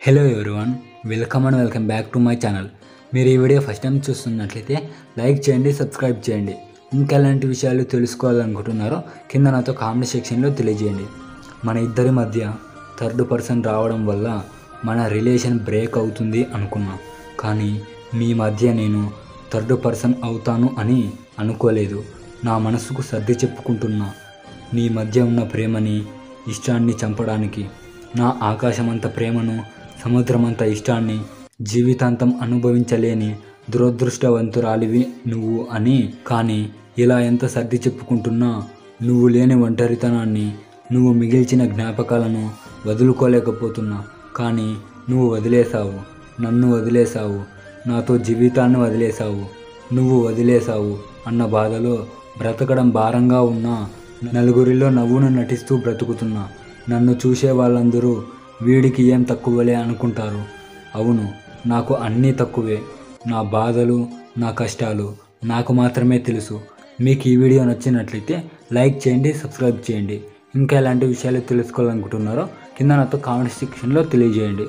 Hello everyone, welcome back to my channel. మీరు ఈ video first time చూస్తున్నట్లయితే like చేయండి, సబ్స్క్రైబ్ చేయండి. ఇంకా ఎలాంటి విషయాలు తెలుసుకోవాలనుకుంటున్నారో కింద నాతో కామెంట్ సెక్షన్లో తెలియజేయండి. మన ఇద్దరి మధ్య థర్డ్ పర్సన్ రావడం వల్ల మన రిలేషన్ బ్రేక్ అవుతుంది అనుకున్నా, కానీ మీ మధ్య నేను థర్డ్ పర్సన్ అవుతాను అని అనుకోలేదు. నా మనసుకు సర్ది చెప్పుకుంటున్నా. నీ మధ్య ఉన్న ప్రేమని, ఇష్టాన్ని చంపడానికి నా ఆకాశమంత ప్రేమను, సముద్రమంత ఇష్టాన్ని జీవితాంతం అనుభవించలేని దురదృష్టవంతురాలివి నువ్వు అని. కానీ ఇలా ఎంత సర్ది చెప్పుకుంటున్నా నువ్వు లేని ఒంటరితనాన్ని, నువ్వు మిగిల్చిన జ్ఞాపకాలను వదులుకోలేకపోతున్నా. కానీ నువ్వు వదిలేశావు, నన్ను వదిలేశావు, నాతో జీవితాన్ని వదిలేశావు. నువ్వు వదిలేశావు అన్న బాధలో బ్రతకడం భారంగా ఉన్నా, నలుగురిలో నవ్వును నటిస్తూ బ్రతుకుతున్నా. నన్ను చూసే వాళ్ళందరూ వీడికి ఏం తక్కువలే అనుకుంటారు. అవును, నాకు అన్నీ తక్కువే. నా బాధలు, నా కష్టాలు నాకు మాత్రమే తెలుసు. మీకు ఈ వీడియో నచ్చినట్లయితే లైక్ చేయండి, సబ్స్క్రైబ్ చేయండి. ఇంకా ఎలాంటి విషయాలు తెలుసుకోవాలనుకుంటున్నారో కింద నాతో కామెంట్ సెక్షన్లో తెలియజేయండి.